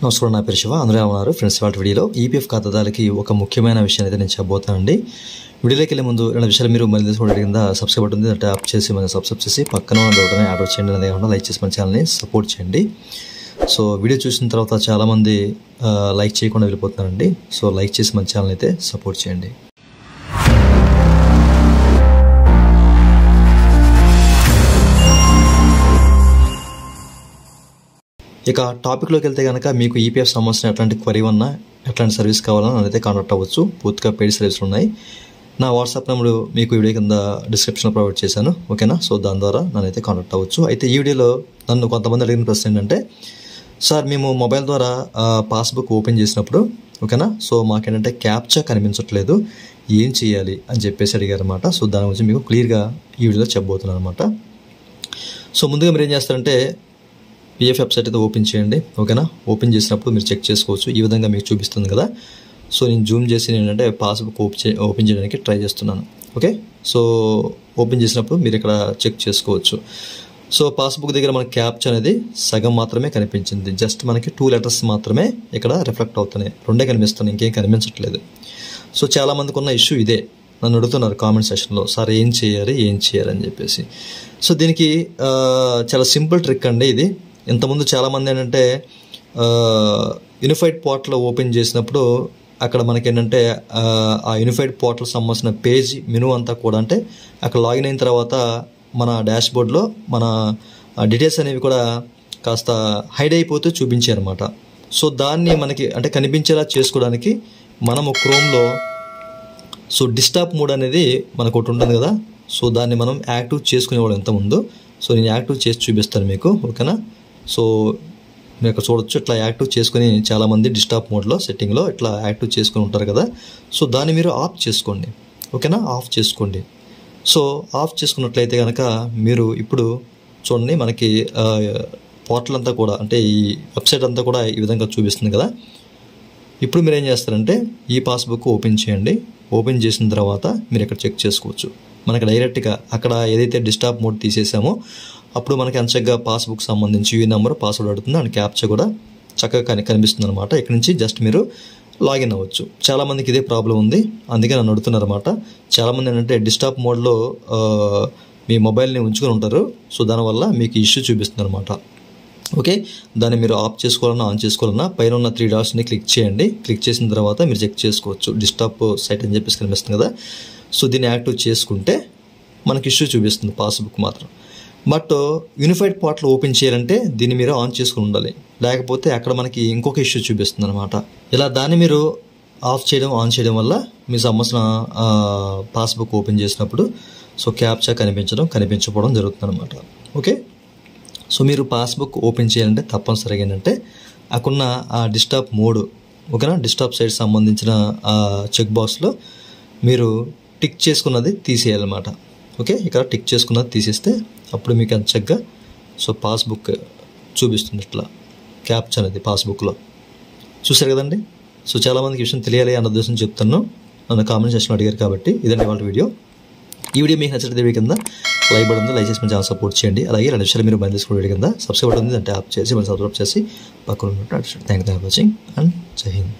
నమస్కారం, నా పేరు శివ. అందరూ ఉన్నారు ఫ్రెండ్స్. వాళ్ళ వీడియోలో ఈపీఎఫ్ ఖాతాదారులకి ఒక ముఖ్యమైన విషయాన్ని అయితే నేను చెప్పబోతానండి. వీడియోలోకి వెళ్ళే ముందు రెండు విషయాలు మీరు మళ్ళీ తెలుసుకోవడం కింద సబ్స్క్రైబ్ బటన్ ఉంది, ట్యాప్ చేసి మన సబ్స్క్రైబ్ చేసి పక్కన ఉన్న ఆర్డర్ చేయండి. అదే కాకుండా లైక్ చేసి మన ఛానల్ని సపోర్ట్ చేయండి. సో వీడియో చూసిన తర్వాత చాలామంది లైక్ చేయకుండా వెళ్ళిపోతున్నారండి. సో లైక్ చేసి మన ఛానల్ అయితే సపోర్ట్ చేయండి. ఇక టాపిక్లోకి వెళ్తే కనుక మీకు ఈపీఎఫ్ సంబంధించిన ఎట్లాంటి క్వరీ ఉన్నా, ఎట్లాంటి సర్వీస్ కావాలన్నా నన్నైతే కాంటాక్ట్ అవ్వచ్చు. పూర్తిగా పెయిడ్ సర్వీసులు ఉన్నాయి. నా వాట్సాప్ నెంబర్ మీకు వీడియో కింద డిస్క్రిప్షన్లో ప్రొవైడ్ చేశాను, ఓకేనా. సో దాని ద్వారా నన్నైతే కాంటాక్ట్ అవ్వచ్చు. అయితే ఈ వీడియోలో నన్ను కొంతమంది అడిగిన ప్రశ్న ఏంటంటే, సార్ మేము మొబైల్ ద్వారా పాస్బుక్ ఓపెన్ చేసినప్పుడు, ఓకేనా, సో మాకేంటంటే క్యాప్చా కనిపించట్లేదు, ఏం చేయాలి అని చెప్పేసి అడిగారు అనమాట. సో దాని గురించి మీకు క్లియర్గా ఈ వీడియోలో చెప్పబోతున్నాను అనమాట. సో ముందుగా మీరు ఏం చేస్తారంటే పిఎఫ్ వెబ్సైట్ అయితే ఓపెన్ చేయండి, ఓకేనా. ఓపెన్ చేసినప్పుడు మీరు చెక్ చేసుకోవచ్చు. ఈ విధంగా మీకు చూపిస్తుంది కదా. సో నేను జూమ్ చేసి ఏంటంటే పాస్బుక్ ఓపెన్ చేయడానికి ట్రై చేస్తున్నాను, ఓకే. సో ఓపెన్ చేసినప్పుడు మీరు ఇక్కడ చెక్ చేసుకోవచ్చు. సో పాస్బుక్ దగ్గర మనకి క్యాప్చా అనేది సగం మాత్రమే కనిపించింది. జస్ట్ మనకి 2 లెటర్స్ మాత్రమే ఇక్కడ రిఫ్లెక్ట్ అవుతున్నాయి, 2 కనిపిస్తున్నాయి, ఇంకేం కనిపించట్లేదు. సో చాలామందికి ఉన్న ఇష్యూ ఇదే. నన్ను అడుగుతున్నారు కామెంట్ సెక్షన్లో, సార్ ఏం చేయాలి అని చెప్పేసి. సో దీనికి చాలా సింపుల్ ట్రిక్ అండి ఇది. ఇంతకుముందు చాలామంది ఏంటంటే యూనిఫైడ్ పోర్టల్ ఓపెన్ చేసినప్పుడు అక్కడ మనకి ఏంటంటే ఆ యూనిఫైడ్ పోర్టల్ సంబంధించిన పేజ్ మెనూ అంతా కూడా, అంటే అక్కడ లాగిన్ అయిన తర్వాత మన డాష్బోర్డ్లో మన డీటెయిల్స్ అనేవి కూడా కాస్త హైడ్ అయిపోతూ చూపించారన్నమాట. సో దాన్ని మనకి అంటే కనిపించేలా చేసుకోవడానికి మనము క్రోమ్లో సో డిస్టర్బ్ మోడ్ అనేది మనకు ఒకటి ఉంటుంది కదా. సో దాన్ని మనం యాక్టివ్ చేసుకునేవాడు ఇంతకుముందు. సో నేను యాక్టివ్ చేసి చూపిస్తాను మీకు, ఓకేనా. సో మీరు ఇక్కడ చూడొచ్చు, ఇట్లా యాక్టివ్ చేసుకుని చాలామంది డిస్టర్బ్ మోడ్లో సెట్టింగ్లో ఇట్లా యాక్టివ్ చేసుకుని ఉంటారు కదా. సో దాన్ని మీరు ఆఫ్ చేసుకోండి, ఓకేనా. ఆఫ్ చేసుకోండి. సో ఆఫ్ చేసుకున్నట్లయితే కనుక మీరు ఇప్పుడు చూడండి, మనకి పోర్టల్ అంతా కూడా, అంటే ఈ వెబ్సైట్ అంతా కూడా ఈ విధంగా చూపిస్తుంది కదా. ఇప్పుడు మీరు ఏం చేస్తారంటే ఈ పాస్బుక్ ఓపెన్ చేయండి. ఓపెన్ చేసిన తర్వాత మీరు ఇక్కడ చెక్ చేసుకోవచ్చు. మనకి డైరెక్ట్గా అక్కడ ఏదైతే డిస్టర్బ్ మోడ్ తీసేసామో అప్పుడు మనకి అంచగా పాస్బుక్ సంబంధించి ఈ నెంబర్ పాస్వర్డ్ అడుగుతుంది, అండ్ క్యాప్చా కూడా చక్కగా కనిపిస్తుంది అనమాట. ఇక్కడ నుంచి జస్ట్ మీరు లాగిన్ అవ్వచ్చు. చాలామందికి ఇదే ప్రాబ్లం ఉంది, అందుకే నన్ను అడుగుతున్నారు అనమాట. చాలామంది ఏంటంటే డిస్టర్బ్ మోడ్లో మీ మొబైల్ని ఉంచుకొని ఉంటారు. సో దానివల్ల మీకు ఇష్యూ చూపిస్తుంది అనమాట, ఓకే. దాన్ని మీరు ఆఫ్ చేసుకోవాలన్నా ఆన్ చేసుకోవాలన్నా పైన ఉన్న 3 డాట్స్ని క్లిక్ చేయండి. క్లిక్ చేసిన తర్వాత మీరు చెక్ చేసుకోవచ్చు. డిస్టర్బ్ సైట్ అని చెప్పేసి కనిపిస్తుంది కదా. సో దీన్ని యాక్టివ్ చేసుకుంటే మనకి ఇష్యూ చూపిస్తుంది పాస్బుక్ మాత్రం. బట్ యూనిఫైడ్ పోర్టల్ ఓపెన్ చేయాలంటే దీన్ని మీరు ఆన్ చేసుకుని ఉండాలి, లేకపోతే అక్కడ మనకి ఇంకొక ఇష్యూ చూపిస్తుంది అనమాట. ఇలా దాన్ని మీరు ఆఫ్ చేయడం ఆన్ చేయడం వల్ల మీ సంబంధించిన పాస్బుక్ ఓపెన్ చేసినప్పుడు సో క్యాప్చా కనిపించకపోవడం జరుగుతుంది అనమాట, ఓకే. సో మీరు పాస్బుక్ ఓపెన్ చేయాలంటే తప్పనిసరిగా ఏంటంటే అక్కడున్న ఆ డిస్టర్బ్ మోడ్, ఓకేనా, డిస్టర్బ్ సైట్ సంబంధించిన చెక్ బాక్స్లో మీరు టిక్ చేసుకున్నది తీసేయాలన్నమాట, ఓకే. ఇక్కడ టిక్ చేసుకున్నది తీసేస్తే అప్పుడు మీకు చక్కగా సో పాస్బుక్ చూపిస్తుంది. ఇట్లా క్యాప్చా అనేది పాస్బుక్లో చూసారు కదండి. సో చాలామందికి విషయం తెలియాలి అన్న ఉద్దేశం చెప్తాను. నన్ను కామెంట్ సెక్షన్లో అడిగారు కాబట్టి ఇదండి వాళ్ళ వీడియో. ఈ వీడియో మీకు నచ్చితే వీడియో కింద లైక్ బటన్ ఉంది, లైక్ చేసి మన ఛానల్ సపోర్ట్ చేయండి. అలాగే 2 నిమిషాలు మీరు బంద్ చేసుకోవడం వీడియో కింద సబ్స్క్రైబ్ బటన్ ఉంది, అంటే ట్యాప్ చేసి మన సబ్స్క్రైబ్ చేసి పక్కన thank you for watching and జై హింద్.